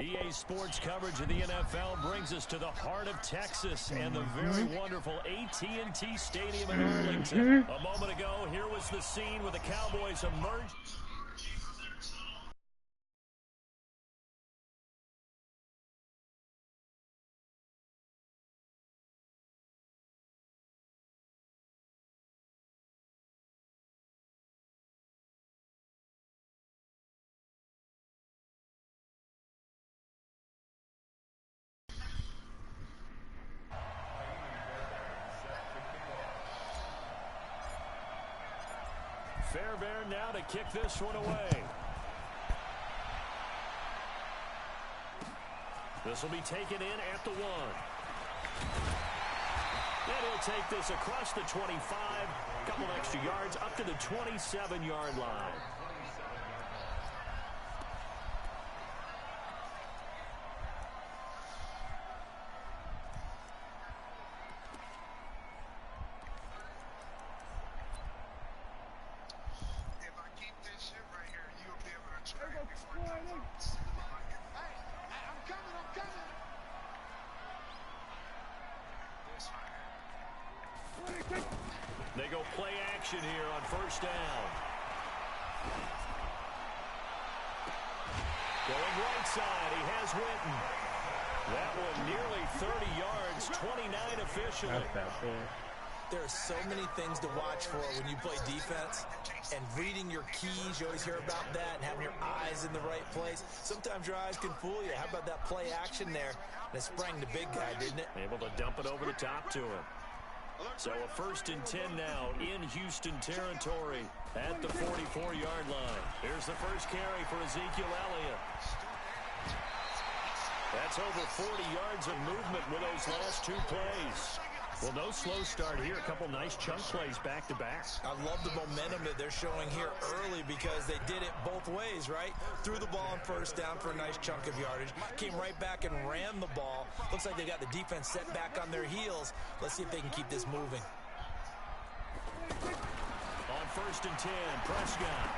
EA Sports coverage of the NFL brings us to the heart of Texas and the very wonderful AT&T Stadium in Arlington. A moment ago, here was the scene where the Cowboys emerged. Fairbairn now to kick this one away. This will be taken in at the 1. And he'll take this across the 25. Couple extra yards up to the 27-yard line. They go play action here on first down. Going right side, he has Winton. That one nearly 30 yards, 29 officially. That's that bad. There are so many things to watch for when you play defense, and reading your keys, you always hear about that, and having your eyes in the right place. Sometimes your eyes can fool you. How about that play action there? That sprang the big guy, didn't it? Able to dump it over the top to him. So a 1st and 10 now in Houston territory at the 44-yard line. Here's the first carry for Ezekiel Elliott. That's over 40 yards of movement with those last 2 plays. Well, no slow start here. A couple nice chunk plays back-to-back. I love the momentum that they're showing here early because they did it both ways, right? Threw the ball on first down for a nice chunk of yardage. Came right back and ran the ball. Looks like they got the defense set back on their heels. Let's see if they can keep this moving. On 1st and 10, Prescott.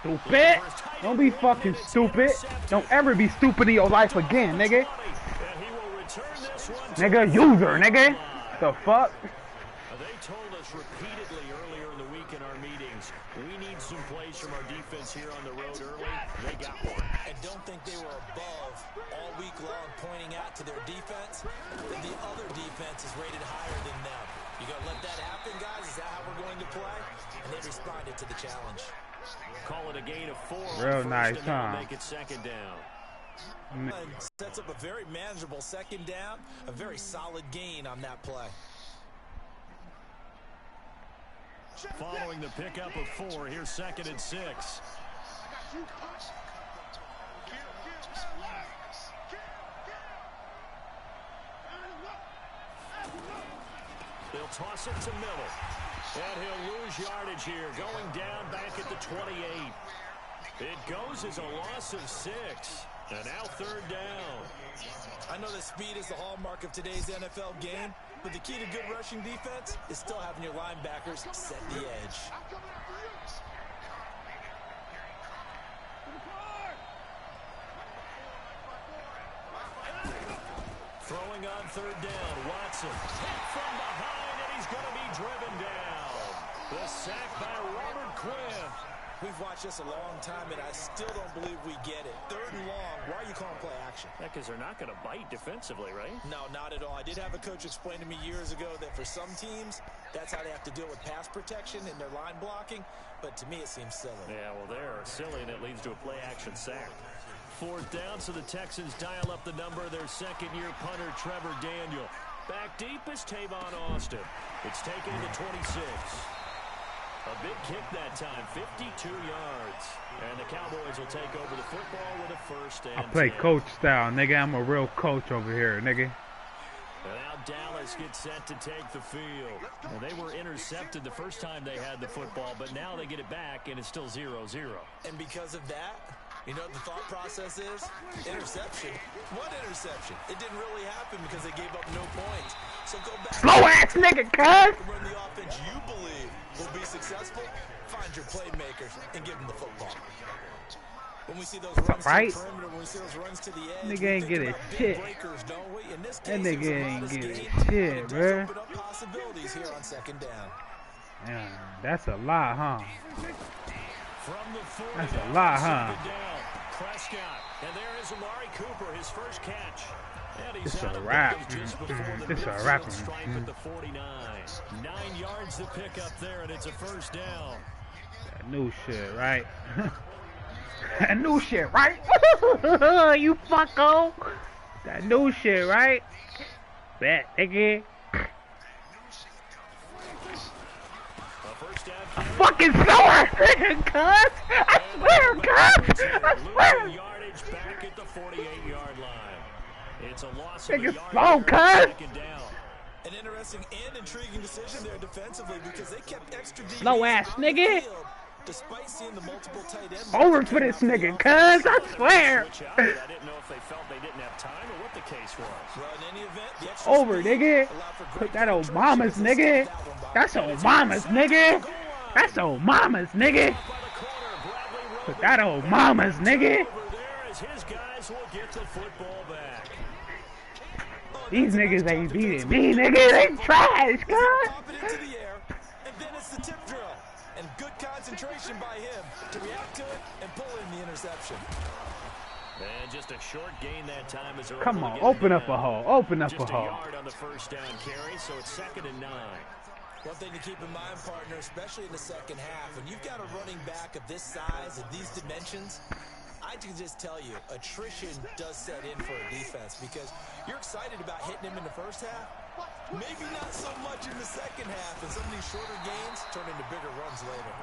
Stupid. Don't be fucking stupid. Don't ever be stupid in your life again, nigga. Nigga, user, nigga. The fuck? They told us repeatedly earlier in the week in our meetings, we need some plays from our defense here on the road early. They got one. I don't think they were above all week long pointing out to their defense that the other defense is rated higher than them. You got to let that happen, guys? Is that how we're going to play? And they responded to the challenge. Call it a gain of 4. Real nice, huh? Make it 2nd down. And sets up a very manageable 2nd down, a very solid gain on that play. Following the pickup of 4, here's 2nd and 6. They'll toss it to Miller. And he'll lose yardage here, going down back at the 28. It goes as a loss of 6. And now 3rd down. I know that speed is the hallmark of today's NFL game, but the key to good rushing defense is still having your linebackers set the edge. Throwing on 3rd down, Watson. Hit from behind, and he's going to be driven down. The sack by Robert Quinn. We've watched this a long time, and I still don't believe we get it. 3rd and long. Why are you calling play action? Yeah, because they're not going to bite defensively, right? No, not at all. I did have a coach explain to me years ago that for some teams, that's how they have to deal with pass protection and their line blocking. But to me, it seems silly. Yeah, well, they're silly, and it leads to a play-action sack. 4th down, so the Texans dial up the number of their 2nd-year punter, Trevor Daniel. Back deep is Tavon Austin. It's taken to 26. A big kick that time, 52 yards. And the Cowboys will take over the football with a 1st and I play 10. coach style, nigga. I'm a real coach over here, nigga. And now Dallas gets set to take the field. Well, they were intercepted the first time they had the football, but now they get it back, and it's still 0-0. And because of that, you know what the thought process is? Interception. What interception? It didn't really happen because they gave up no points. So go back. Slow ass nigga, cuz. Run the offense you believe will be successful. Find your playmakers and give them the football. When we see those runs right? to the perimeter, when we see those runs to the edge, Nigga ain't getting shit. breakers, don't we? In this That case, nigga ain't getting shit, it bruh. does open up possibilities here on second down. Yeah, that's a lot, huh? From the 40 That's a lot, huh? down. Prescott, and there is Amari Cooper, his first catch. And he's It's out a of wrap. bounds just before the It's a midfield wrap. stripe at the 49. 9 yards to pick up there, and it's a first down. That new shit, right? That new shit, right? You fucko. That new shit, right? Bet, nigga. I'm fucking sore, nigga, cuz. I swear, cuz. I swear. Yardage back at the 48-yard line. It's a loss Nigga, of a yard slow, there, cuz. second down. An interesting and intriguing decision there defensively because they kept extra DBs Slow ass on the nigga. field, despite seeing the multiple tight ends. Over for this nigga, cuz. I swear. Switch out, but I didn't know if they felt they didn't have time or what the case was. Well, in any event, the extra Over, speed nigga. allowed for Put great that on penetration. mama's, They stopped nigga. that one, Bob. That's on mama's, nigga. That's on mama's, nigga. Put that on mama's, nigga. Over there as his guys will get the football back. These niggas ain't beating me, nigga. They trash, Pop cuz. it into the air, and then it's the tip drill. And good concentration by him to react to it and pull in the interception. And just a short gain that time as they're Come able to on, get open it up a down. hole. Open up a Just a hole. yard on the first down carry, so it's 2nd and 9. One thing to keep in mind, partner, especially in the second half, when you've got a running back of this size and these dimensions, I can just tell you, attrition does set in for a defense because you're excited about hitting him in the first half. Maybe not so much in the second half, and some of these shorter gains turn into bigger runs later.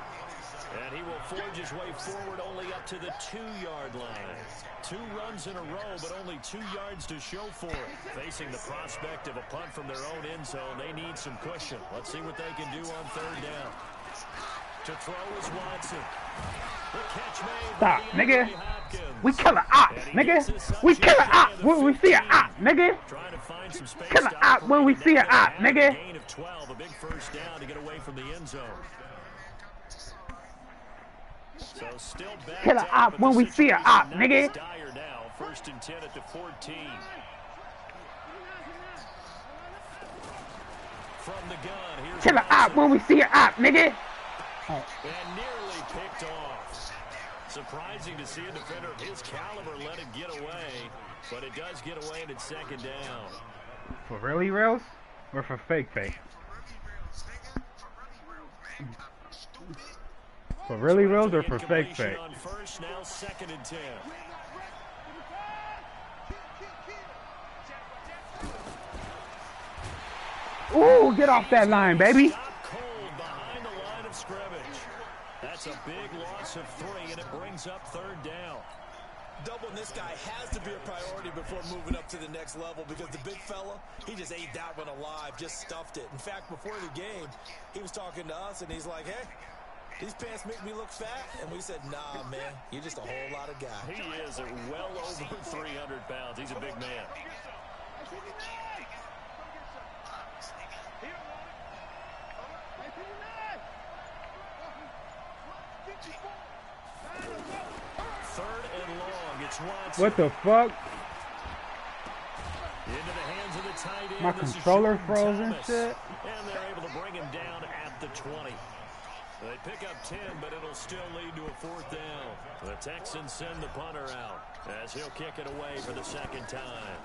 And he will forge his way forward only up to the 2-yard line. 2 runs in a row, but only 2 yards to show for it. Facing the prospect of a punt from their own end zone, they need some cushion. Let's see what they can do on 3rd down. To throw is Watson. The catch made. Stop, nigga. Hopkins. We kill a op, nigga. We kill a op when we see a op, nigga. Trying to find some space Kill a to op when we operate. see a Now op, they have a nigga. gain of 12, a big first down to get away from the end zone. So still back Kill a down, op but when the we see a situation op, not nigga. as dire now. 1st and 10 at the 14. From the gun, here's Kill a op when we see a op, nigga. and nearly picked off. Surprising to see a defender of his caliber let it get away, but it does get away and it's 2nd down. For really reals or for fake fake? For really reals or for fake fake? On first, now 2nd and 10. Ooh, get off that line, baby. Stop cold behind the line of scrimmage. That's a big loss of 3, and it brings up 3rd down. Doubling this guy has to be a priority before moving up to the next level because the big fella, he just ate that one alive, just stuffed it. In fact, before the game, he was talking to us, and he's like, hey, these pants make me look fat. And we said, nah, man, you're just a whole lot of guy. He is at well over 300 pounds. He's a big man. Third and long. It's Watson. What the fuck? Into the hands of the tight end. My This is controller Jordan froze and Thomas. shit. And they're able to bring him down at the 20. They pick up 10, but it'll still lead to a 4th down. The Texans send the punter out as he'll kick it away for the 2nd time.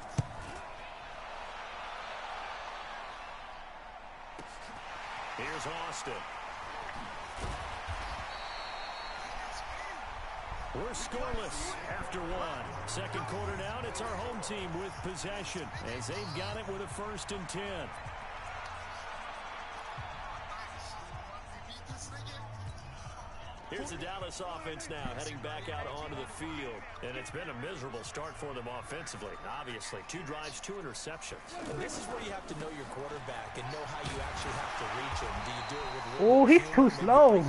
Here's Austin. We're scoreless after 1. 2nd quarter down. It's our home team with possession as they've got it with a 1st and 10. Here's the Dallas offense now heading back out onto the field. And it's been a miserable start for them offensively. Obviously, 2 drives, 2 interceptions. And this is where you have to know your quarterback and know how you actually have to reach him. Do you do it with Oh, he's too slow.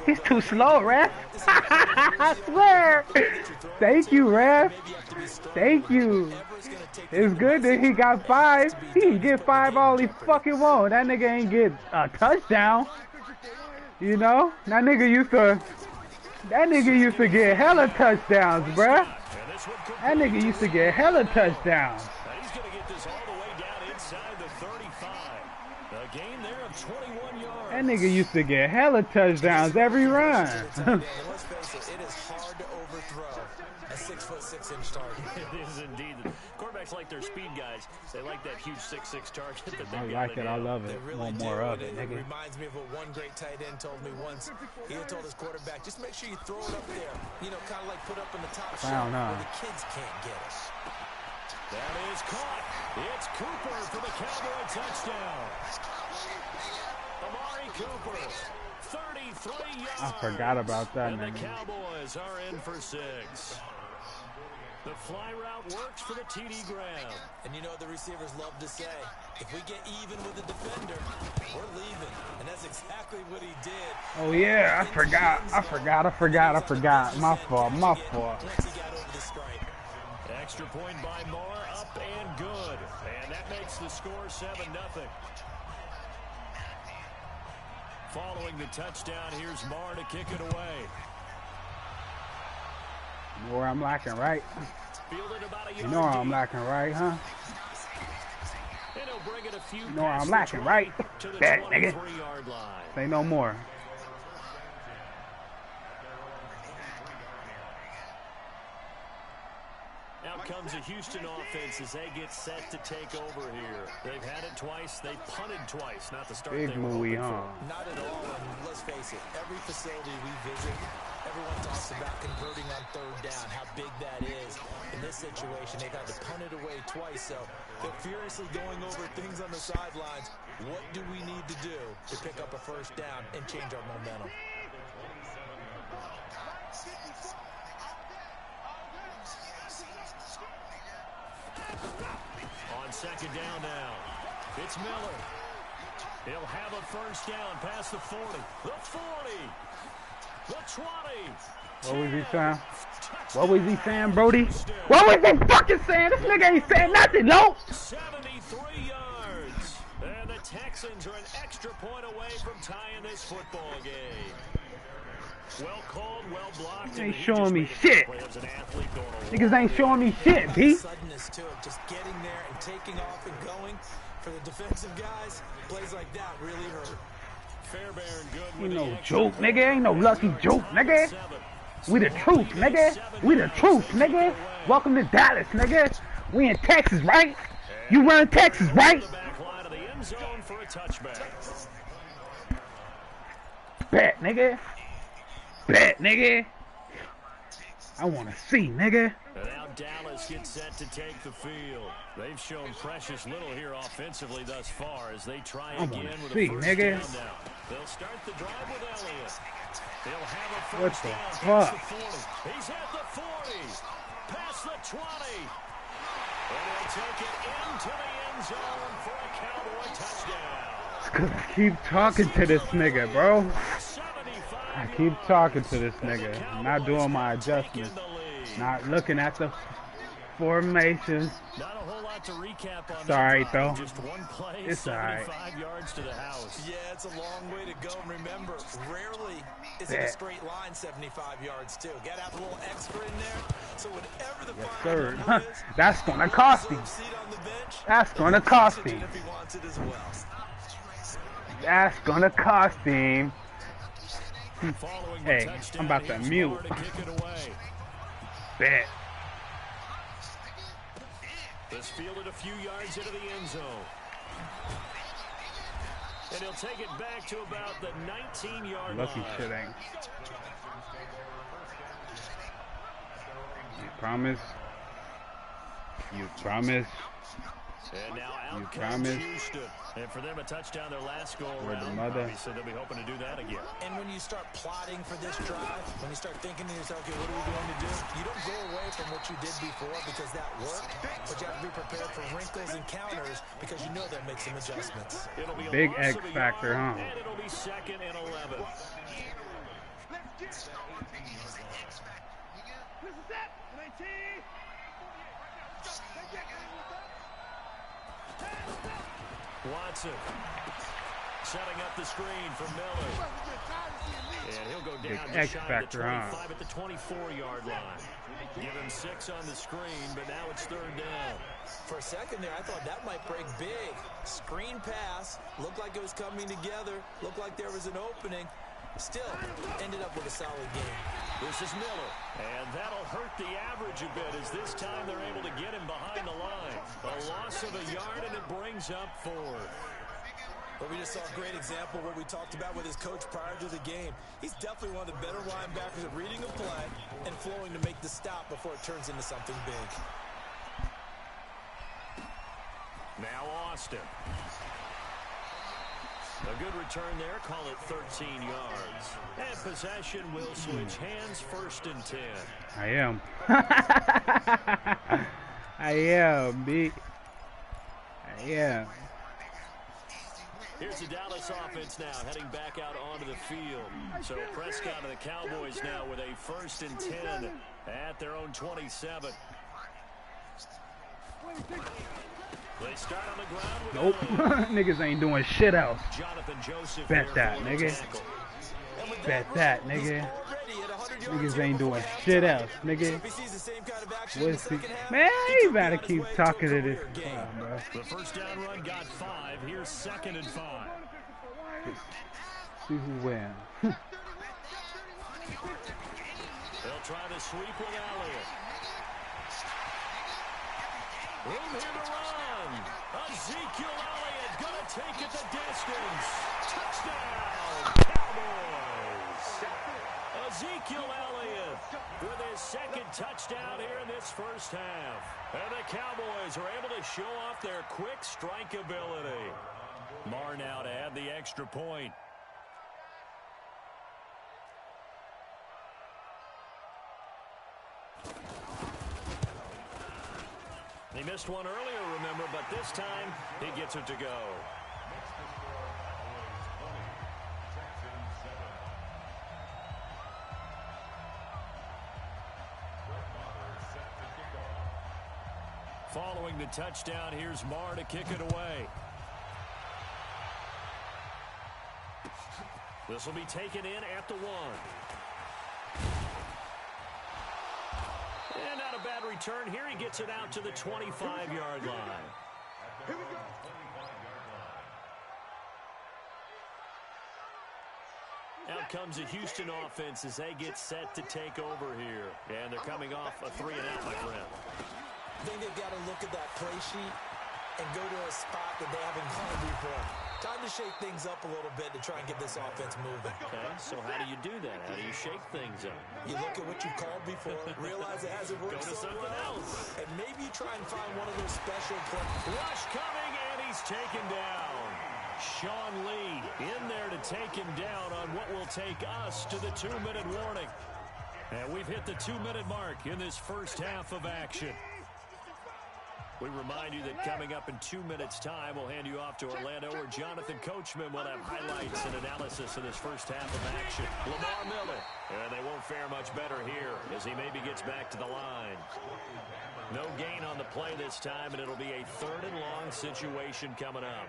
He's too slow, ref. I swear. Thank you, ref. Thank you. It's good that he got 5. He can get 5 all he fucking want. That nigga ain't get a touchdown. You know? That nigga used to That nigga used to get hella touchdowns, bruh. That nigga used to get hella touchdowns. He's going to get this all the way down inside the 35. A gain there of 21 yards. That nigga used to get hella touchdowns every run. Let's face it, it is hard to overthrow a 6'6" target. It is indeed. Quarterbacks like their speed guys. They like that huge 6'6" target that they I like it. I love it. Really Want more of it, It nigga. reminds me of what one great tight end told me once. He had told his quarterback, just make sure you throw it up there. You know, kind of like put up in the top shelf where the kids can't get it. That is caught. It's Cooper for the Cowboy touchdown. Amari Cooper, 33 yards. I forgot about that, and nigga. the Cowboys are in for 6. The fly route works for the TD grab. And you know what the receivers love to say? If we get even with the defender, we're leaving. And that's exactly what he did. Oh, yeah. I forgot. My fault. Once he got over the stripe. Extra point by Moore, up and good. And that makes the score 7-0. Following the touchdown, here's Moore to kick it away. You know where I'm lacking, right? Fielded about a yard You know where I'm deep. lacking, right, huh? And he'll bring it a few You know where I'm past lacking, the right? to the Bet, nigga. 23-yard line. Say no more. Now comes a Houston offense as they get set to take over here. They've had it twice. They've punted twice. Not the start Big they were Louis, hoping huh? for. Not at all. And let's face it, every facility we visit, everyone talks about converting on third down, how big that is. In this situation, they've had to punt it away twice, so they're furiously going over things on the sidelines. What do we need to do to pick up a first down and change our momentum? On second down now, it's Miller. He'll have a first down past the 40, the 40, the 20. What was he saying? What was he saying, Brody? What was he fucking saying? This nigga ain't saying nothing, no. 73 yards. And the Texans are an extra point away from tying this football game. Well called, well blocked. Ain't showing me shit. Niggas ain't showing me shit, B. Suddenness to it, just getting there and taking off and going. For the defensive guys, plays like that really hurt. Fairbairn good. Ain't no joke, nigga. Ain't no lucky joke, nigga. We the truth, nigga. We the truth, nigga. Welcome to Dallas, nigga. We in Texas, right? You run Texas, right? Bet, nigga. Bet, nigga. I want to see, nigga. And now Dallas gets set to take the field. They've shown precious little here offensively thus far as they try again with a first nigga. down now. They'll start the drive with Elliott. They'll have a What first the down fuck? past the 40. He's at the 40, past the 20. And he'll take it into the end zone for a Cowboy touchdown. It's 'cause I keep talking to this nigga, bro. I keep talking to this nigga. I'm not doing my adjustments. Not looking at the formations. Not a whole lot to recap on. It's alright, though. Just one play, It's 75 alright. yards to the house. Yeah, it's a long way to go. And remember, rarely is it a straight line 75 yards, too. Got to have a little extra in there. So whatever the final number is, That's gonna cost him. seat on the bench, That's gonna cost him. if he wants it as well. That's gonna cost him. Following the Hey, touchdown, I'm about to here's mute. Moore to kick it away. Bet. This fielded a few yards into the end zone. And he'll take it back to about the 19-yard line. Lucky shit ain't. You promise? You promise? And now out You comes promise? Houston. And for them, a touchdown their last goal Word to round. mother. Obviously, they'll be hoping to do that again. And when you start plotting for this drive, when you start thinking to yourself, okay, what are we going to do? You don't go away from what you did before because that worked, but you have to be prepared for wrinkles and counters because you know they'll make some adjustments. It'll be a Big loss X of a factor, yard, huh? And it'll be 2nd and 11. Watson setting up the screen for Miller. And he'll go Big down X just shy of factor, the huh? 25 at the 24-yard line. Give him 6 on the screen, but now it's 3rd down. For a second there, I thought that might break big. Screen pass, looked like it was coming together, looked like there was an opening. Still, ended up with a solid game. This is Miller, and that'll hurt the average a bit as this time they're able to get him behind the line. A loss of a yard, and it brings up 4th. But we just saw a great example of what we talked about with his coach prior to the game. He's definitely one of the better linebackers at reading a play and flowing to make the stop before it turns into something big. Now Austin. A good return there, call it 13 yards. And possession will switch hands, 1st and 10. I am. I am, B. I am. Here's the Dallas offense now, heading back out onto the field. So Prescott and the Cowboys now with a 1st and 10 at their own 27. They start on the ground with Nope. Niggas ain't doing shit else. Jonathan Joseph. Bet that, nigga. Bet that, nigga. Niggas ain't doing shit else, nigga. Man, you better keep talking to this guy, bro. The 1st down run got 5. Here's 2nd and 5. See who wins. They'll try to sweep with Elliott. Room here to run. Ezekiel Elliott going to take it the distance. Touchdown, Cowboys. Ezekiel Elliott with his 2nd touchdown here in this 1st half. And the Cowboys are able to show off their quick strike ability. Marr now to add the extra point. He missed one earlier, remember, but this time he gets it to go. Following the touchdown, here's Marr to kick it away. This will be taken in at the 1. And not a bad return here. He gets it out to the 25-yard line. Here we go. Out comes the Houston offense as they get set to take over here. And they're coming off a 3-and-out, my friend. I think they've got to look at that play sheet and go to a spot that they haven't gone before. Time to shake things up a little bit to try and get this offense moving. Okay, so how do you do that? How do you shake things up? You look at what you called before, realize it hasn't worked Go to so something well, else. and maybe you try and find one of those special plays. Rush coming, and he's taken down. Sean Lee in there to take him down on what will take us to the 2-minute warning. And we've hit the 2-minute mark in this 1st half of action. We remind you that coming up in 2 minutes' time, we'll hand you off to Orlando, where Jonathan Coachman will have highlights and analysis of this 1st half of action. Lamar Miller, and they won't fare much better here as he maybe gets back to the line. No gain on the play this time, and it'll be a 3rd and long situation coming up.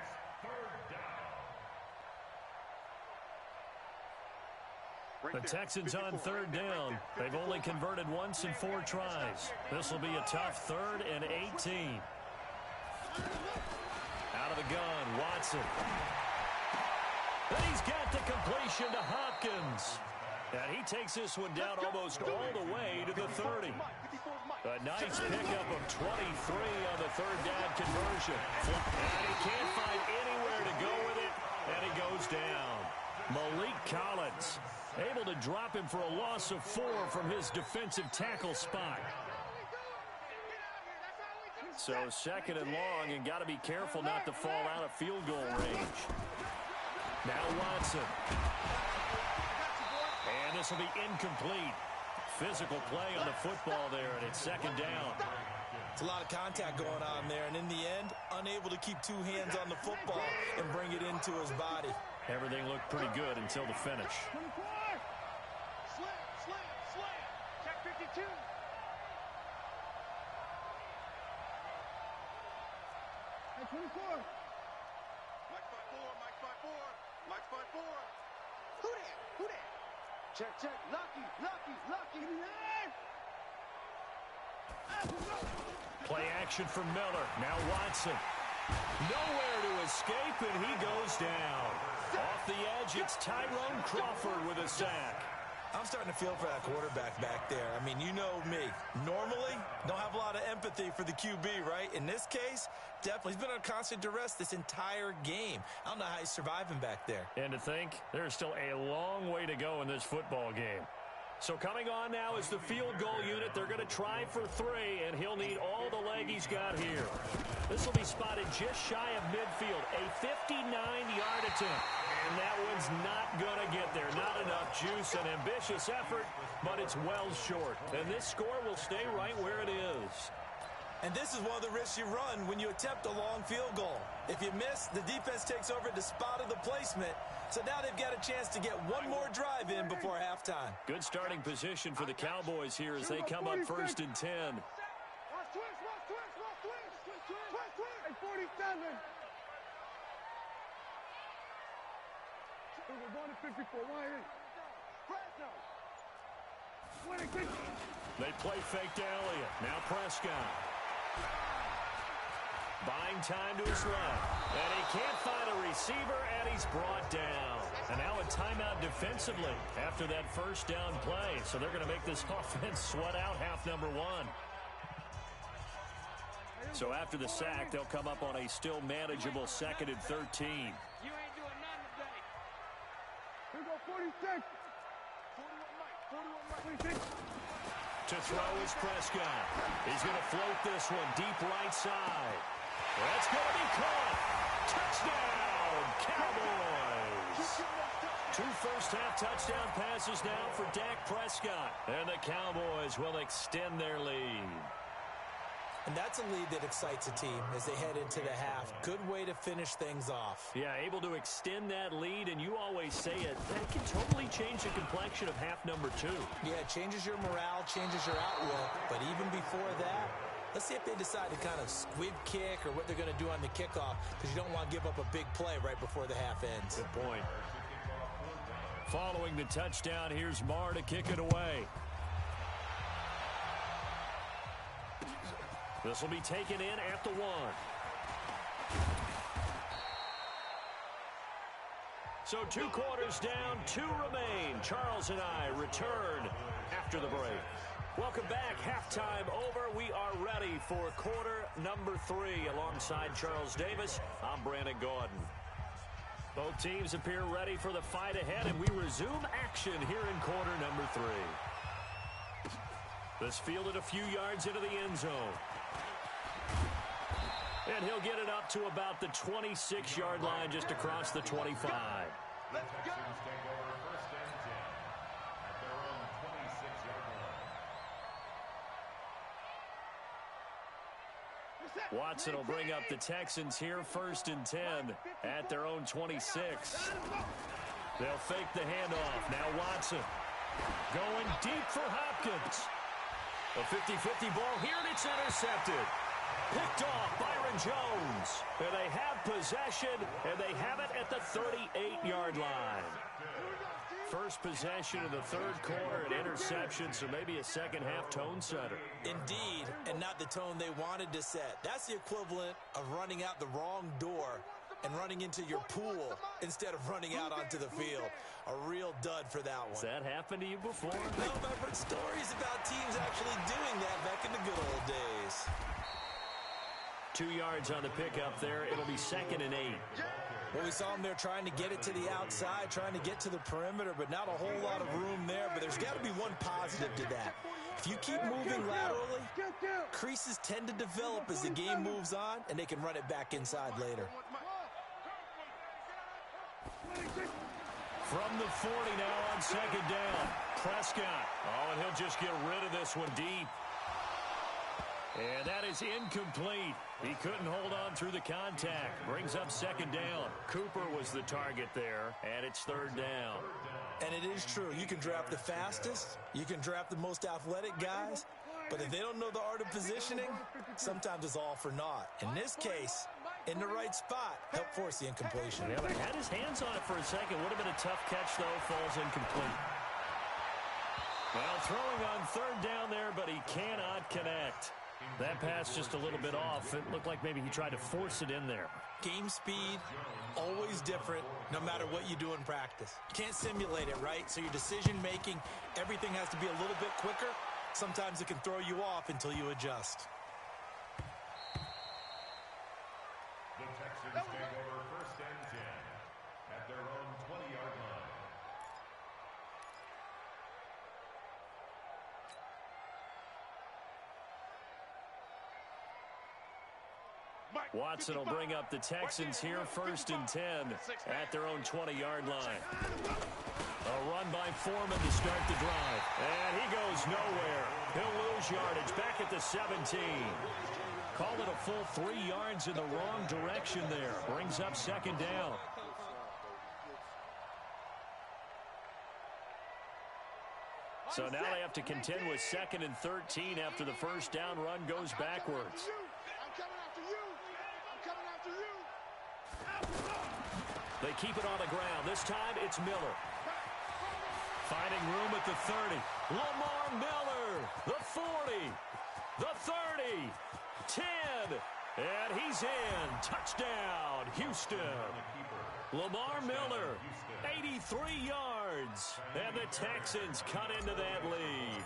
The Texans on 3rd down. They've only converted once in 4 tries. This will be a tough 3rd and 18. Out of the gun, Watson. And he's got the completion to Hopkins. And he takes this one down almost all the way to the 30. A nice pickup of 23 on the 3rd down conversion. And he can't find anywhere to go with it, and he goes down. Malik Collins able to drop him for a loss of 4 from his defensive tackle spot. So 2nd and long, and got to be careful not to fall out of field goal range. Now Watson. And this will be incomplete. Physical play on the football there, and it's 2nd down. It's a lot of contact going on there, and in the end, unable to keep 2 hands on the football and bring it into his body. Everything looked pretty good until the finish. Check 52. Hey, 24. Mike 5-4, Mike 5-4, Mike 5-4. Who that? Check, check. Lucky. Play action from Miller. Now Watson. Nowhere to escape, and he goes down. Off the edge, it's Tyrone Crawford with a sack. I'm starting to feel for that quarterback back there. I mean, you know me. Normally, don't have a lot of empathy for the QB, right? In this case, definitely. He's been on constant duress this entire game. I don't know how he's surviving back there. And to think, there's still a long way to go in this football game. So coming on now is the field goal unit. They're going to try for 3, and he'll need all the leg he's got here. This will be spotted just shy of midfield, a 59-yard attempt. And that one's not going to get there. Not enough juice, an ambitious effort, but it's well short. And this score will stay right where it is. And this is one of the risks you run when you attempt a long field goal. If you miss, the defense takes over at the spot of the placement. So now they've got a chance to get one more drive in before halftime. Good starting position for the Cowboys here as they come up 1st and 10. Watch twist. 47. We're going to 54. 1-8. They play fake to Elliott. Now Prescott. Buying time to his left. And he can't find a receiver, and he's brought down. And now a timeout defensively after that first down play. So they're going to make this offense sweat out half number 1. So after the sack, they'll come up on a still manageable 2nd and 13. You ain't doing nothing today. Here we go, 46. 41 Mike. To throw is Prescott. He's going to float this one deep right side. That's going to be caught. Touchdown, Cowboys. 2 first-half touchdown passes now for Dak Prescott. And the Cowboys will extend their lead. And that's a lead that excites a team as they head into the half. Good way to finish things off. Yeah, able to extend that lead, and you always say it, that can totally change the complexion of half number 2. Yeah, it changes your morale, changes your outlook. But even before that, let's see if they decide to kind of squib kick or what they're going to do on the kickoff, because you don't want to give up a big play right before the half ends. Good point. Following the touchdown, here's Marr to kick it away. This will be taken in at the 1. So 2 quarters down, 2 remain. Charles and I return after the break. Welcome back. Halftime over. We are ready for quarter number 3. Alongside Charles Davis, I'm Brandon Gordon. Both teams appear ready for the fight ahead, and we resume action here in quarter number 3. This fielded a few yards into the end zone. And he'll get it up to about the 26-yard line just across the 25. Let's go. Watson will bring up the Texans here 1st and 10 at their own 26. They'll fake the handoff. Now Watson going deep for Hopkins. A 50-50 ball here, and it's intercepted. Picked off Byron Jones. And they have possession, and they have it at the 38-yard line. First possession of the 3rd quarter, an interception, so maybe a second-half tone setter. Indeed, and not the tone they wanted to set. That's the equivalent of running out the wrong door and running into your pool instead of running out onto the field. A real dud for that one. Has that happened to you before? No, but I've heard stories about teams actually doing that back in the good old days. 2 yards on the pickup there. It'll be 2nd and 8. Well, we saw them there trying to get it to the outside, trying to get to the perimeter, but not a whole lot of room there. But there's got to be one positive to that. If you keep moving laterally, creases tend to develop as the game moves on, and they can run it back inside later. From the 40 now on 2nd down. Prescott. Oh, and he'll just get rid of this one deep. And that is incomplete. He couldn't hold on through the contact. Brings up 2nd down. Cooper was the target there, and it's 3rd down. And it is true. You can draft the fastest. You can draft the most athletic guys. But if they don't know the art of positioning, sometimes it's all for naught. In this case, in the right spot, help force the incompletion. Yeah, but had his hands on it for a second. Would have been a tough catch, though. Falls incomplete. Well, throwing on third down there, but he cannot connect. That pass just a little bit off. It looked like maybe he tried to force it in there. Game speed, always different, no matter what you do in practice. You can't simulate it, right? So your decision-making, everything has to be a little bit quicker. Sometimes it can throw you off until you adjust. The Texans take over 1st and 10 at their own 20-yard line. Watson will bring up the Texans here 1st and 10 at their own 20-yard line. A run by Foreman to start the drive. And he goes nowhere. He'll lose yardage back at the 17. Call it a full 3 yards in the wrong direction there. Brings up 2nd down. So now they have to contend with 2nd and 13 after the 1st down run goes backwards. They keep it on the ground. This time it's Miller. Finding room at the 30. Lamar Miller. The 40. The 30. 10. And he's in. Touchdown, Houston. Lamar Miller, 83 yards. And the Texans cut into that lead.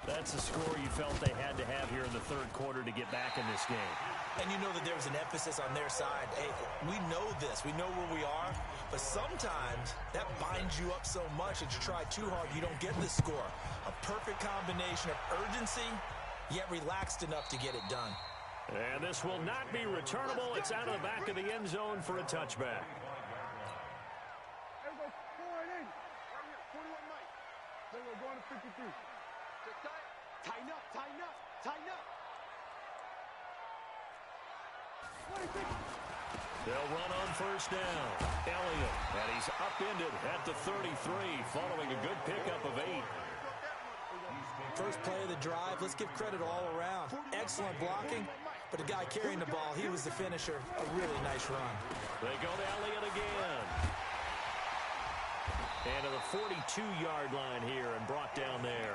That's a score you felt they had to have here in the 3rd quarter to get back in this game. And you know that there was an emphasis on their side. Hey, we know this. We know where we are. But sometimes that binds you up so much that you try too hard, you don't get the score. A perfect combination of urgency, yet relaxed enough to get it done. And this will not be returnable. It's out of the back of the end zone for a touchback. There we go. 4 and 8. Right here. 41 Mike. There we go. Going to 53. Tighten up, tighten up, tighten up. 26. They'll run on 1st down. Elliott, and he's upended at the 33 following a good pickup of 8. First play of the drive, let's give credit all around. Excellent blocking, but the guy carrying the ball, he was the finisher. A really nice run. They go to Elliott again. And to the 42-yard line here and brought down there.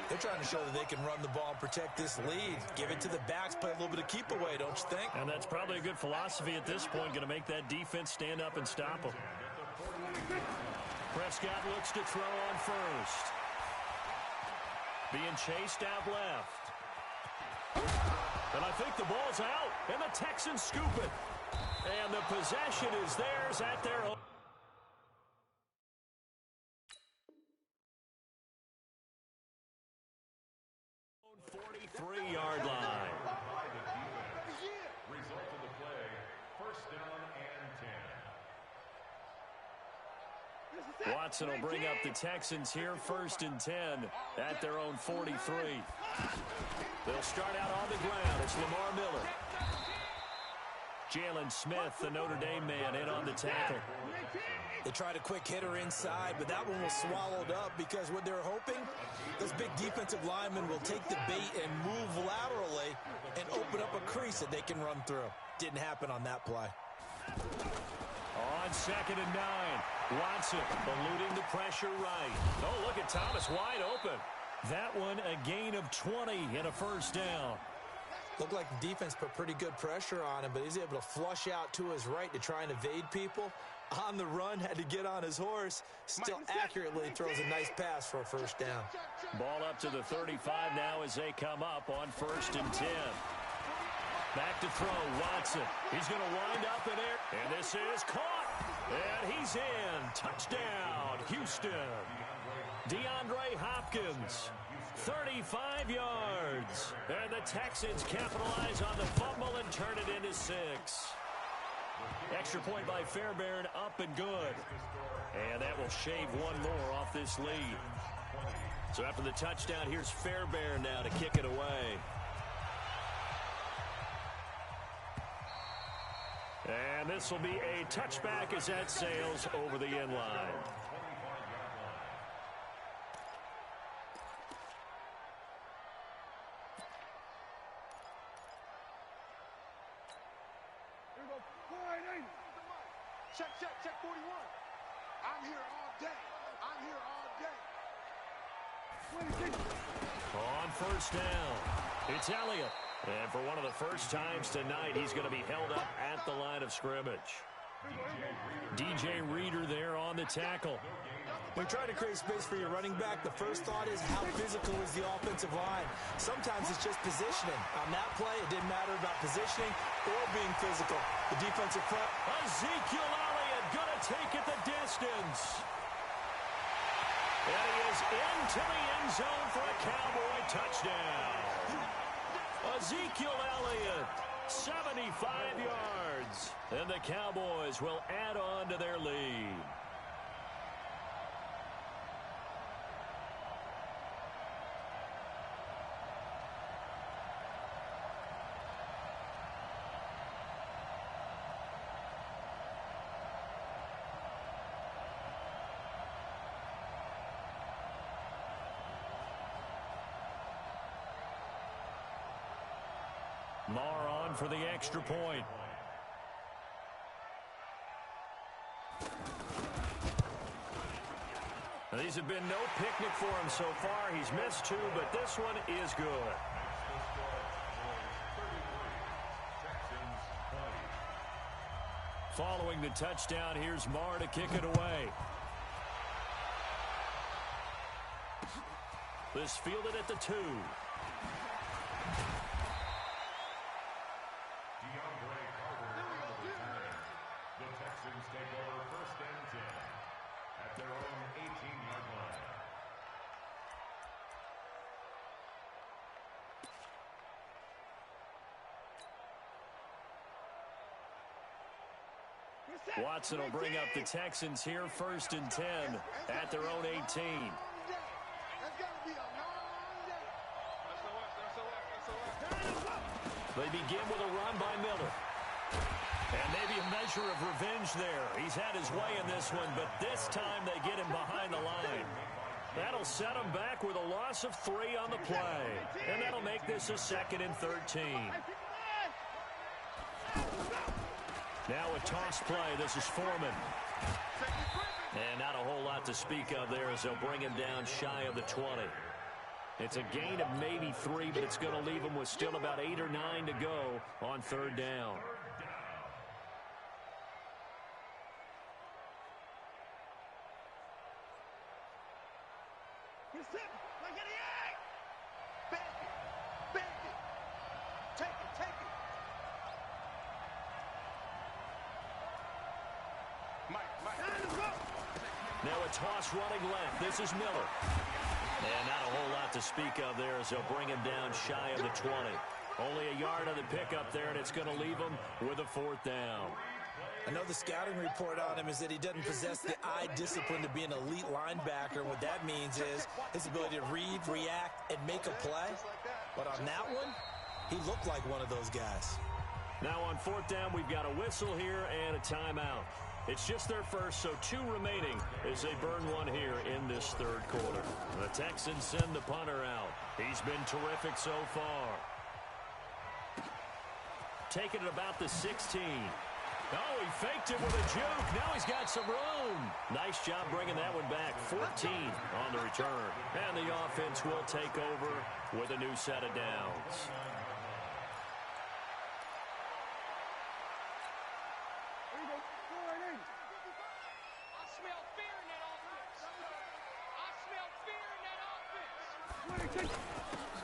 They're trying to show that they can run the ball and protect this lead. Give it to the backs, play a little bit of keep away, don't you think? And that's probably a good philosophy at this point, going to make that defense stand up and stop them. Prescott looks to throw on 1st. Being chased out left. And I think the ball's out, and the Texans scoop it. And the possession is theirs at their own. 43-yard line. Result of the play, 1st down and 10. Watson will bring up the Texans here 1st and 10 at their own 43. They'll start out on the ground. It's Lamar Miller. Jalen Smith, the Notre Dame man, in on the tackle. They tried a quick hitter inside, but that one was swallowed up because what they're hoping, those big defensive linemen will take the bait and move laterally and open up a crease that they can run through. Didn't happen on that play. On 2nd and 9, Watson eluding the pressure right. Oh, look at Thomas wide open. That one a gain of 20 and a 1st down. Looked like the defense put pretty good pressure on him, but he's able to flush out to his right to try and evade people. On the run, had to get on his horse. Still accurately throws a nice pass for a 1st down. Ball up to the 35 now as they come up on 1st and 10. Back to throw, Watson. He's going to wind up in air. And this is caught. And he's in. Touchdown, Houston. DeAndre Hopkins, 35 yards. And the Texans capitalize on the fumble and turn it into 6. Extra point by Fairbairn, up and good. And that will shave one more off this lead. So after the touchdown, here's Fairbairn now to kick it away. And this will be a touchback as that sails over the end line. Check 41. I'm here all day. I'm here all day. On first down, it's Elliott. And for one of the first times tonight, he's going to be held up at the line of scrimmage. DJ Reader there on the tackle. When you're trying to create space for your running back, the first thought is how physical is the offensive line. Sometimes it's just positioning. On that play, it didn't matter about positioning or being physical. The defensive front. Ezekiel Elliott going to take it the distance. And he is into the end zone for a Cowboy touchdown. Ezekiel Elliott, 75 yards. And the Cowboys will add on to their lead. Marr on for the extra point. These have been no picnic for him so far. He's missed two, but this one is good. Following the touchdown, here's Marr to kick it away. This fielded at the 2. Take over first and 10 at their own 18-yard line. Watson will bring up the Texans here first and 10 at their own 18. They begin with a run by Miller. And maybe a measure of revenge there. He's had his way in this one, but this time they get him behind the line. That'll set him back with a loss of 3 on the play. And that'll make this a 2nd and 13. Now a toss play. This is Foreman. And not a whole lot to speak of there as they'll bring him down shy of the 20. It's a gain of maybe 3, but it's going to leave him with still about 8 or 9 to go on 3rd down. Now a toss running left. This is Miller. And not a whole lot to speak of there as they'll bring him down shy of the 20. Only a yard on the pickup there, and it's going to leave him with a 4th down. I know the scouting report on him is that he doesn't possess the eye discipline to be an elite linebacker. What that means is his ability to read, react, and make a play. But on that one, he looked like one of those guys. Now on 4th down, we've got a whistle here and a timeout. It's just their first, so 2 remaining as they burn one here in this 3rd quarter. The Texans send the punter out. He's been terrific so far. Taking it about the 16. Oh, he faked it with a juke. Now he's got some room. Nice job bringing that one back. 14 on the return. And the offense will take over with a new set of downs.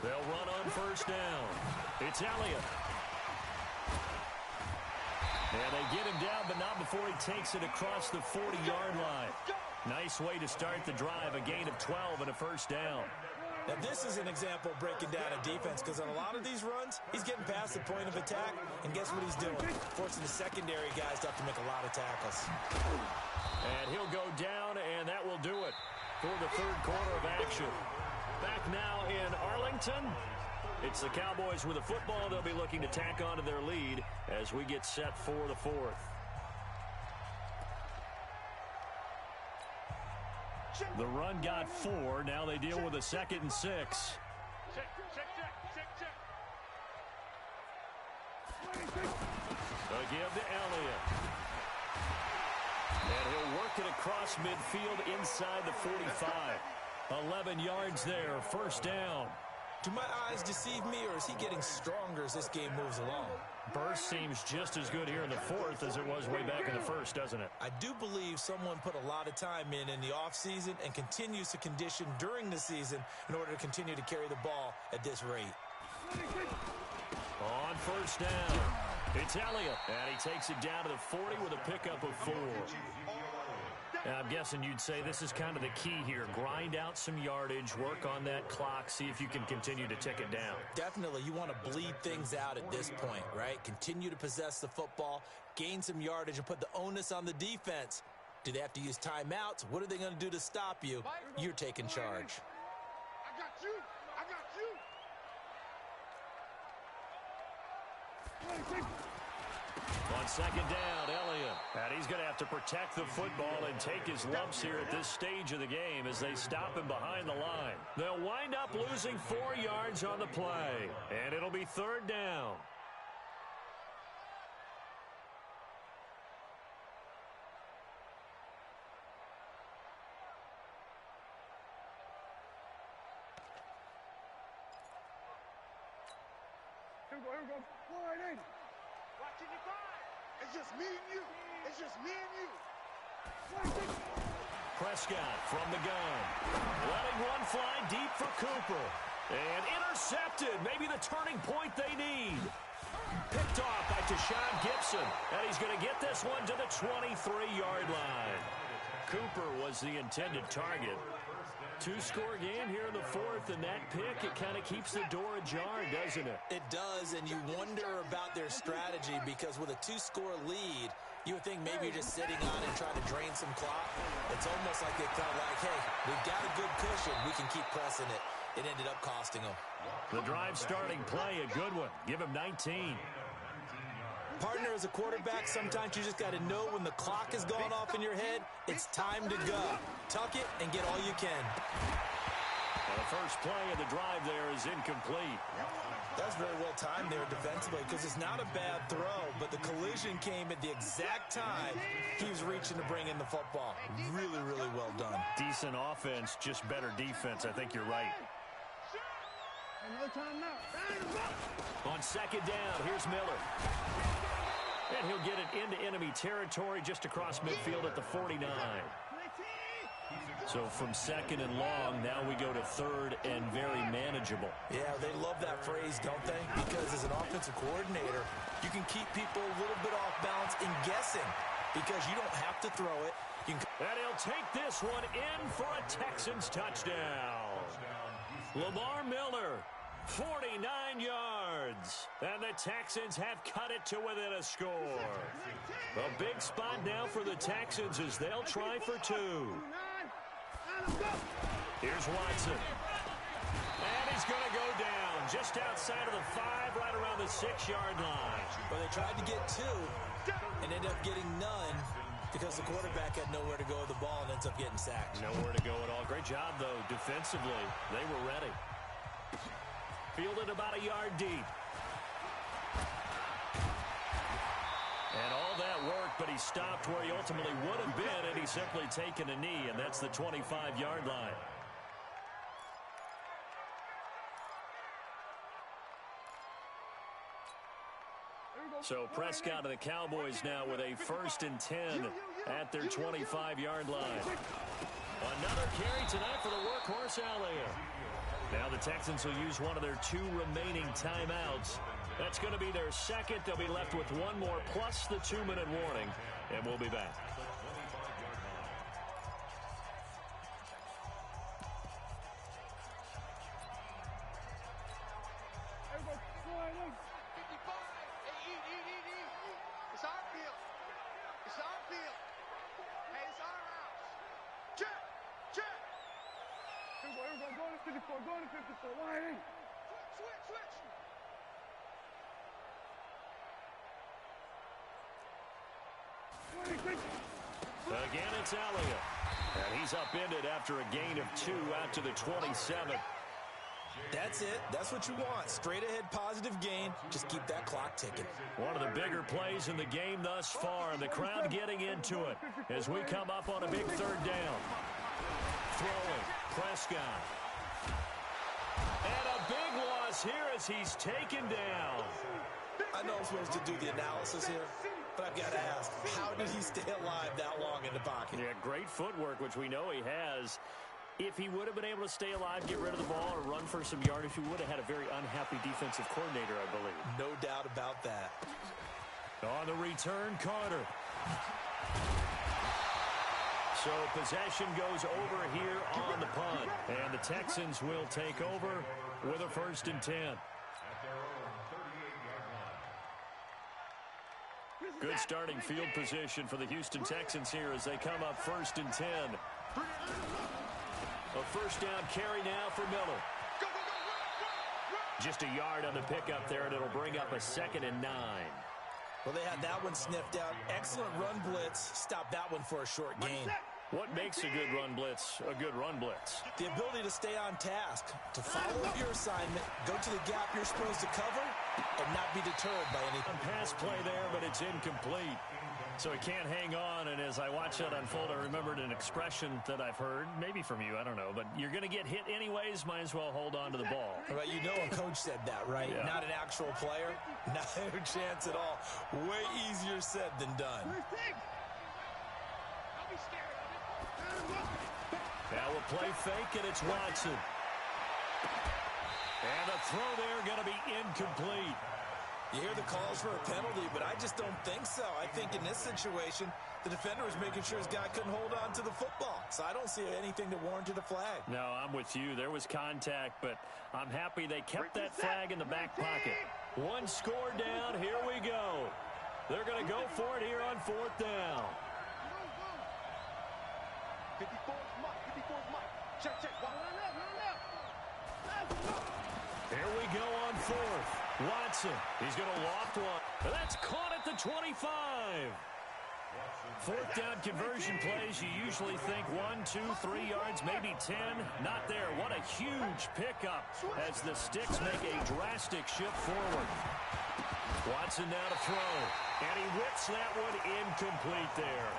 They'll run on first down. It's Elliott. And they get him down, but not before he takes it across the 40-yard line. Nice way to start the drive, a gain of 12 and a first down. Now, this is an example of breaking down a defense, because on a lot of these runs, he's getting past the point of attack, and guess what he's doing? Forcing the secondary guys to have to make a lot of tackles. And he'll go down, and that will do it for the 3rd quarter of action. Back now in Arlington. It's the Cowboys with the football. They'll be looking to tack on to their lead as we get set for the 4th. The run got 4. Now they deal with a 2nd and 6. They'll give to Elliott. And he'll work it across midfield inside the 45. 11 yards there, first down. Do my eyes deceive me, or is he getting stronger as this game moves along? Burst seems just as good here in the fourth as it was way back in the first, doesn't it? I do believe someone put a lot of time in the offseason and continues to condition during the season in order to continue to carry the ball at this rate. On first down, it's Elliott, and he takes it down to the 40 with a pickup of 4. And I'm guessing you'd say this is kind of the key here. Grind out some yardage, work on that clock, see if you can continue to tick it down. Definitely, you want to bleed things out at this point, right? Continue to possess the football, gain some yardage, and put the onus on the defense. Do they have to use timeouts? What are they going to do to stop you? You're taking charge. I got you. I got you. On second down, Elliott. And he's going to have to protect the football and take his lumps here at this stage of the game as they stop him behind the line. They'll wind up losing 4 yards on the play, and it'll be third down. Here we go. 480. Watching you five. It's just me and you. It's just me and you. Prescott from the gun. Letting one fly deep for Cooper. And intercepted. Maybe the turning point they need. Picked off by Tashawn Gibson. And he's going to get this one to the 23-yard line. Cooper was the intended target. 2-score game here in the fourth, and that pick, it kind of keeps the door ajar, doesn't it? It does, and you wonder about their strategy because with a 2-score lead, you would think maybe you're just sitting on it trying to drain some clock. It's almost like they felt like, hey, we've got a good cushion. We can keep pressing it. It ended up costing them. The drive starting play, a good one. Give him 19. Partner, as a quarterback, sometimes you just got to know when the clock has gone off in your head, it's time to go. Tuck it and get all you can. Well, the first play of the drive there is incomplete. That's very well timed there defensively because it's not a bad throw, but the collision came at the exact time he was reaching to bring in the football. Really, really well done. Decent offense, just better defense. I think you're right. No time now. On second down, here's Miller. And he'll get it into enemy territory just across midfield at the 49. So from second and long, now we go to third and very manageable. Yeah, they love that phrase, don't they? Because as an offensive coordinator, you can keep people a little bit off balance in guessing because you don't have to throw it. And he'll take this one in for a Texans touchdown. Lamar Miller, 49 yards. And the Texans have cut it to within a score. A big spot now for the Texans as they'll try for 2. Here's Watson. And he's going to go down just outside of the 5, right around the 6-yard line. Well, they tried to get 2 and ended up getting none because the quarterback had nowhere to go with the ball and ends up getting sacked. Nowhere to go at all. Great job, though, defensively. They were ready. Fielded about a yard deep. And all that work, but he stopped where he ultimately would have been, and he's simply taken a knee, and that's the 25-yard line. So Prescott and the Cowboys now with a 1st and 10 at their 25-yard line. Another carry tonight for the workhorse Elliott. Now the Texans will use one of their 2 remaining timeouts. That's going to be their second. They'll be left with one more plus the 2-minute warning, and we'll be back. It's our field. It's our field. Hey, it's our house. Check. Check. Here we go. Go to 54. Go to 54. 180. Switch. Again, it's Elliott. And he's upended after a gain of 2 out to the 27. That's it. That's what you want. Straight ahead positive gain. Just keep that clock ticking. One of the bigger plays in the game thus far, and the crowd getting into it as we come up on a big 3rd down. Throwing. Prescott. And a big loss here as he's taken down. I know I'm supposed to do the analysis here, but I've got to ask, how did he stay alive that long in the pocket? Yeah, great footwork, which we know he has. If he would have been able to stay alive, get rid of the ball, or run for some yardage, he would have had a very unhappy defensive coordinator, I believe. No doubt about that. On the return, Carter. So possession goes over here on the punt. And the Texans will take over with a 1st and 10. Good starting field position for the Houston Texans here as they come up 1st and 10. A 1st down carry now for Miller. Just a yard on the pickup there, and it'll bring up a 2nd and 9. Well, they had that one sniffed out. Excellent run blitz. Stop that one for a short gain. What makes a good run blitz a good run blitz? The ability to stay on task, to follow up your assignment, go to the gap you're supposed to cover, and not be deterred by anything. Pass play there, but it's incomplete. So he can't hang on, and as I watch that unfold, I remembered an expression that I've heard, maybe from you, I don't know, but you're going to get hit anyways, might as well hold on to the ball. Right, you know a coach said that, right? Yeah. Not an actual player. Not a chance at all. Way easier said than done. Now a play fake, and it's Watson. And a throw there going to be incomplete. You hear the calls for a penalty, but I just don't think so. I think in this situation, the defender was making sure his guy couldn't hold on to the football. So I don't see anything that warranted a flag. No, I'm with you. There was contact, but I'm happy they kept that flag in the back pocket. One score down. Here we go. They're going to go for it here on 4th down. 54's Mike. 54's Mike. Check. Here we go on 4th. Watson, he's going to loft one. That's caught at the 25. 4th down conversion plays, you usually think 1, 2, 3 yards, maybe 10. Not there. What a huge pickup as the Sticks make a drastic shift forward. Watson now to throw. And he whips that one incomplete there.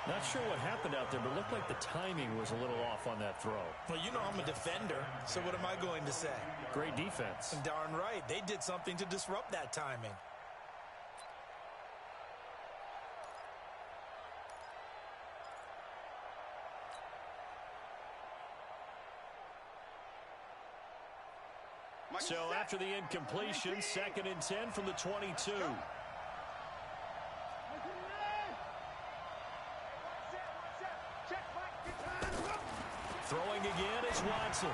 Not sure what happened out there, but it looked like the timing was a little off on that throw. Well, you know I'm a defender, so what am I going to say? Great defense. And darn right, they did something to disrupt that timing. So after the incompletion, 2nd and 10 from the 22. Throwing again is Watson.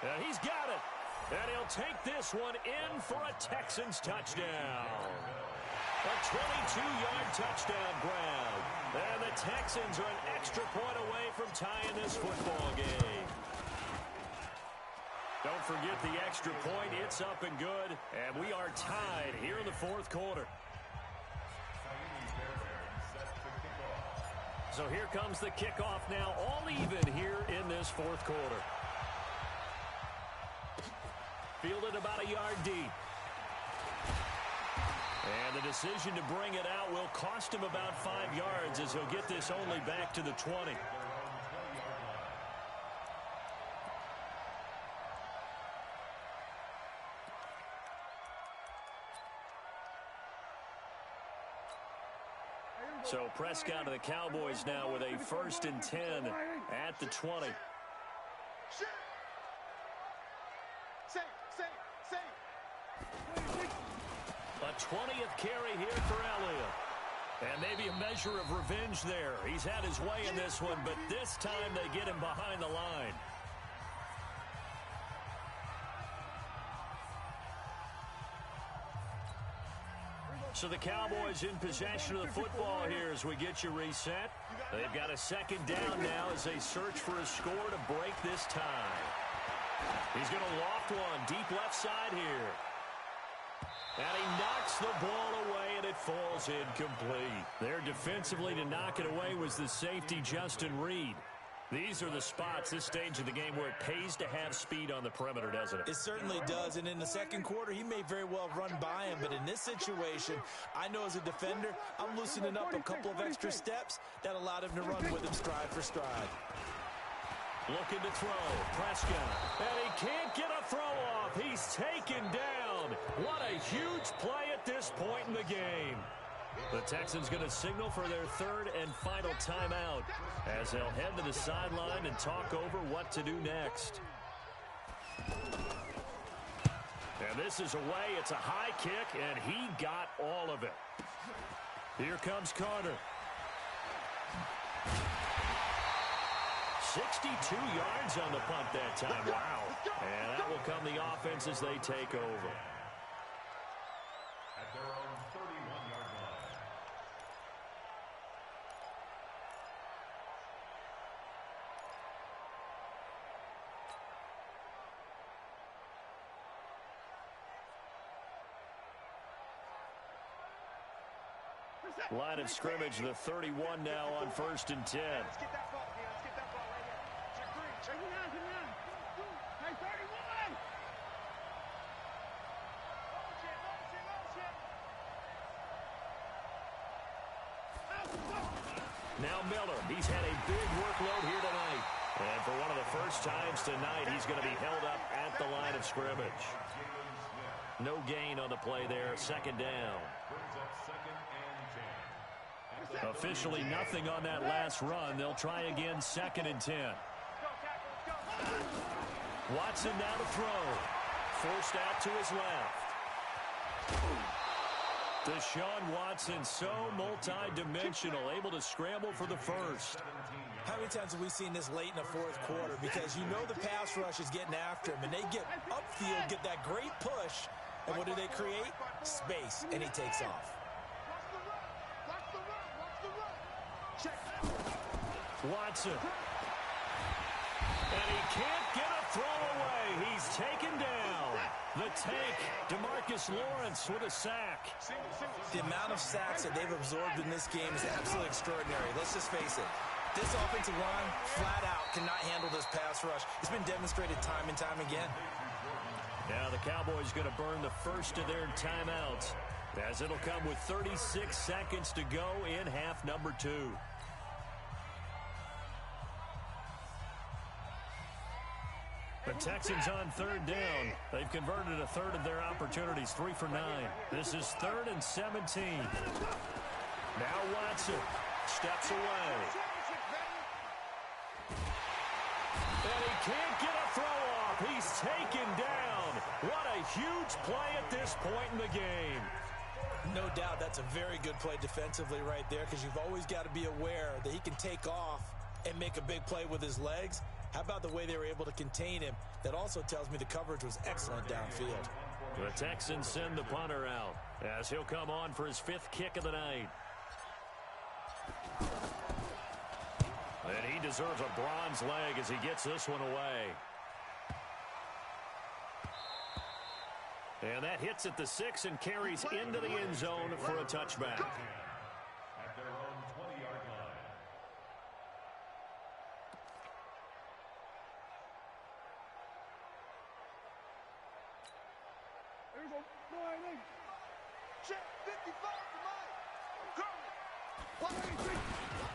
And he's got it. And he'll take this one in for a Texans touchdown. A 22-yard touchdown grab. And the Texans are an extra point away from tying this football game. Don't forget the extra point. It's up and good. And we are tied here in the 4th quarter. So here comes the kickoff now, all even here in this 4th quarter. Fielded about a yard deep. And the decision to bring it out will cost him about 5 yards as he'll get this only back to the 20. So Prescott of the Cowboys now with a 1st and 10 at the 20. A 20th carry here for Elliott. And maybe a measure of revenge there. He's had his way in this one, but this time they get him behind the line. So the Cowboys in possession of the football here as we get you reset. They've got a 2nd down now as they search for a score to break this tie. He's going to loft one deep left side here. And he knocks the ball away, and it falls incomplete. There defensively to knock it away was the safety, Justin Reed. These are the spots, this stage of the game, where it pays to have speed on the perimeter, doesn't it? It certainly does, and in the 2nd quarter, he may very well run by him, but in this situation, I know as a defender, I'm loosening up a couple of extra steps that allowed him to run with him stride for stride. Looking to throw. Prescott. And he can't get a throw off. He's taken down. What a huge play at this point in the game. The Texans going to signal for their third and final timeout as they'll head to the sideline and talk over what to do next. And this is away. It's a high kick, and he got all of it. Here comes Carter. 62 yards on the punt that time. Wow. And that will come the offense as they take over. At their own 31-yard line. Line of scrimmage, the 31 now on 1st and 10. Let's get that ball here. Let's get that ball right here. Check three. Check me out. Hey, 31. Now Miller, he's had a big workload here tonight. And for one of the first times tonight, he's going to be held up at the line of scrimmage. No gain on the play there, 2nd down. Brings up 2nd and 10. Officially nothing on that last run. They'll try again, 2nd and 10. Watson now to throw. Forced out to his left. Deshaun Watson, so multi-dimensional, able to scramble for the first. How many times have we seen this late in the 4th quarter? Because you know the pass rush is getting after him, and they get upfield, get that great push, and what do they create? Space, and he takes off. Watson. And he can't get a throw away. He's taken down. The tank, DeMarcus Lawrence with a sack. The amount of sacks that they've absorbed in this game is absolutely extraordinary. Let's just face it. This offensive line, flat out, cannot handle this pass rush. It's been demonstrated time and time again. Now the Cowboys going to burn the first of their timeouts, as it'll come with 36 seconds to go in half number 2. The Texans on 3rd down. They've converted a third of their opportunities, 3 for 9. This is 3rd and 17. Now Watson steps away. And he can't get a throw off. He's taken down. What a huge play at this point in the game. No doubt that's a very good play defensively right there, because you've always got to be aware that he can take off and make a big play with his legs. How about the way they were able to contain him? That also tells me the coverage was excellent downfield. The Texans send the punter out as he'll come on for his 5th kick of the night. And he deserves a bronze leg as he gets this one away. And that hits at the 6 and carries into the end zone for a touchback. At their own 20-yard line. Here we go. Go ahead, Lee. Check 55 to Mike.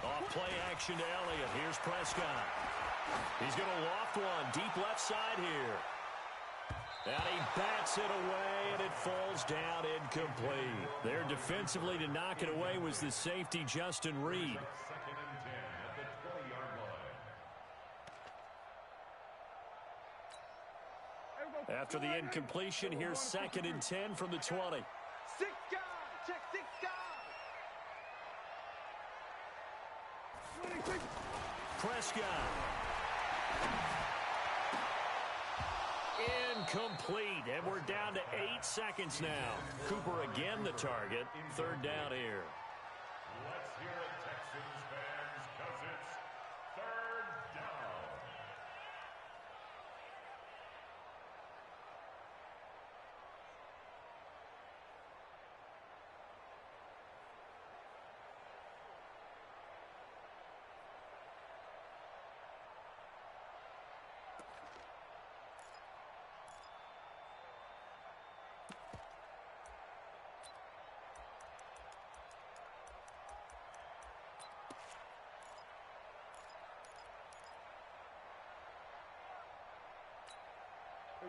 Off play action to Elliott. Here's Prescott. He's going to loft one deep left side here. And he bats it away, and it falls down incomplete. There defensively to knock it away was the safety, Justin Reed. 2nd and 10 at the 20-yard line. After the incompletion, here's 2nd and 10 from the 20. 6 guys. Check 6 guys. Prescott. Incomplete, and we're down to 8 seconds now. Cooper again the target. 3rd down here. Let's hear it, Texans fans, because it's 3rd down.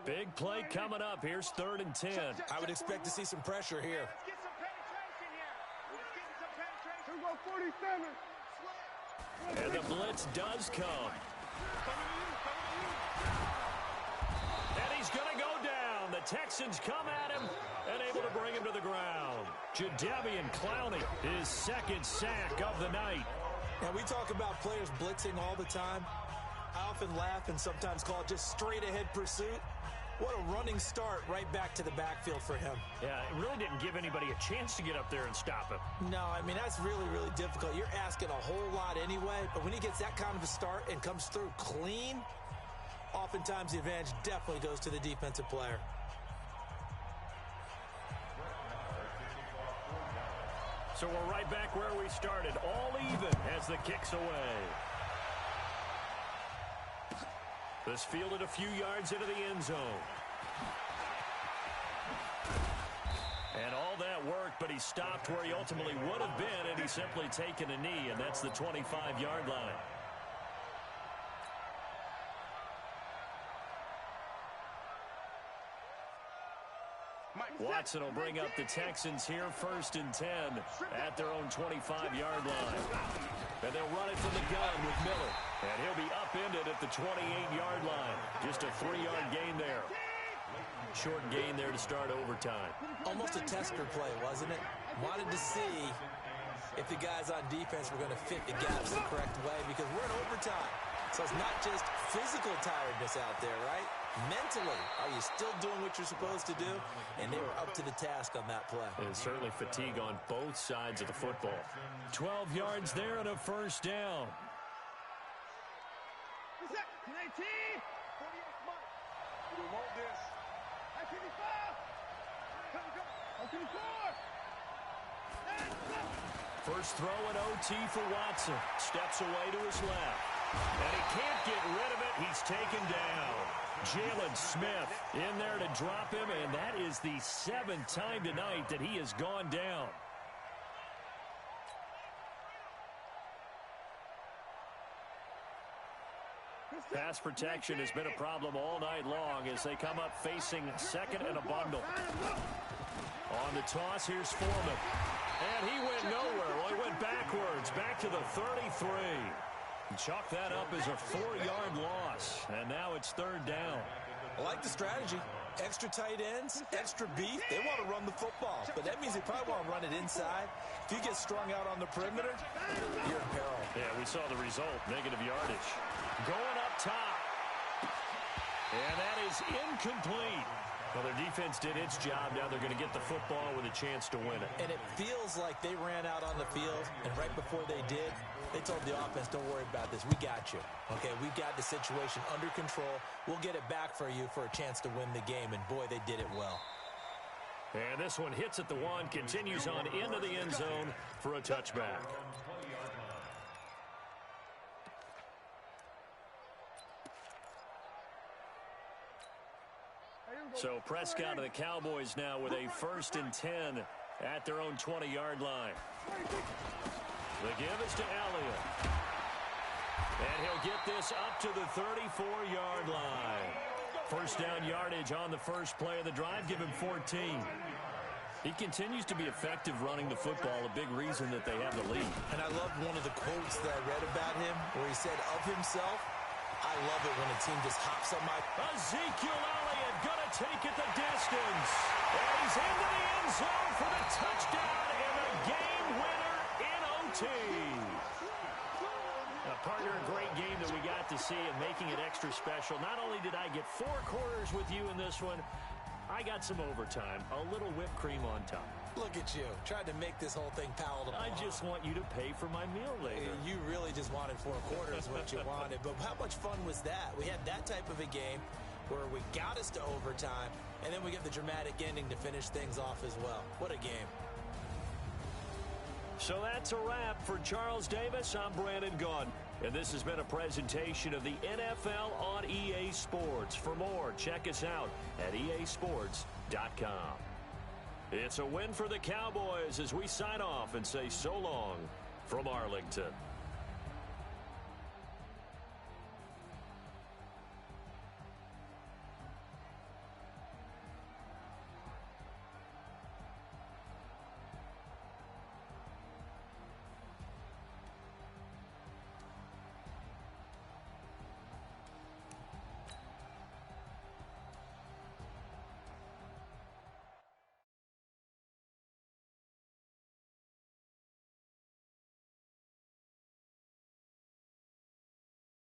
Big play coming up. Here's 3rd and 10. I would expect to see some pressure here. Let's get some penetration here. Let's get some penetration. 2 go 47. And the blitz does come. And he's going to go down. The Texans come at him and able to bring him to the ground. Jadeveon Clowney, his 2nd sack of the night. Now, we talk about players blitzing all the time. I often laugh and sometimes call it just straight-ahead pursuit. What a running start right back to the backfield for him. Yeah, it really didn't give anybody a chance to get up there and stop him. No, I mean, that's really, really difficult. You're asking a whole lot anyway, but when he gets that kind of a start and comes through clean, oftentimes the advantage definitely goes to the defensive player. So we're right back where we started, all even as the kick's away. This fielded a few yards into the end zone. And all that work, but he stopped where he ultimately would have been, and he's simply taken a knee, and that's the 25-yard line. Watson will bring up the Texans here, 1st and 10 at their own 25-yard line. And they'll run it from the gun with Miller. And he'll be upended at the 28-yard line. Just a 3-yard gain there. Short gain there to start overtime. Almost a tester play, wasn't it? Wanted to see if the guys on defense were going to fit the gaps the correct way, because we're in overtime. So it's not just physical tiredness out there, right? Mentally, are you still doing what you're supposed to do? And they were up to the task on that play. And certainly fatigue on both sides of the football. 12 yards there and a 1st down. 19. 48 months. We want this. 19. 1st throw at OT for Watson. Steps away to his left. And he can't get rid of it. He's taken down. Jalen Smith in there to drop him, and that is the 7th time tonight that he has gone down. Pass protection has been a problem all night long as they come up facing 2nd and a bundle. On the toss, here's Foreman. And he went nowhere. Well, he went backwards, back to the 33. Chalk that up as a 4-yard loss. And now it's 3rd down. I like the strategy. Extra tight ends, extra beef. They want to run the football, but that means they probably want to run it inside. If you get strung out on the perimeter, you're in peril. Yeah, we saw the result, negative yardage. Going up top. And that is incomplete. Well, their defense did its job. Now they're going to get the football with a chance to win it. And it feels like they ran out on the field, and right before they did, they told the offense, don't worry about this. We got you. Okay, we got the situation under control. We'll get it back for you for a chance to win the game, and boy, they did it well. And this one hits at the 1, continues on into the end zone for a touchback. So Prescott of the Cowboys now with a 1st and 10 at their own 20-yard line. The give is to Elliott. And he'll get this up to the 34-yard line. 1st down yardage on the first play of the drive. Give him 14. He continues to be effective running the football, a big reason that they have the lead. And I love one of the quotes that I read about him where he said of himself, I love it when a team just hops on my... Ezekiel Elliott gonna take it the distance. And he's into the end zone for the touchdown and the game winner in OT. Partner, a great game that we got to see and making it extra special. Not only did I get 4 quarters with you in this one, I got some overtime, a little whipped cream on top. Look at you, tried to make this whole thing palatable. I just want you to pay for my meal later. You really just wanted 4 quarters, what you wanted. But how much fun was that? We had that type of a game where we got us to overtime, and then we get the dramatic ending to finish things off as well. What a game. So that's a wrap for Charles Davis. I'm Brandon Gaudin. And this has been a presentation of the NFL on EA Sports. For more, check us out at easports.com. It's a win for the Cowboys as we sign off and say so long from Arlington.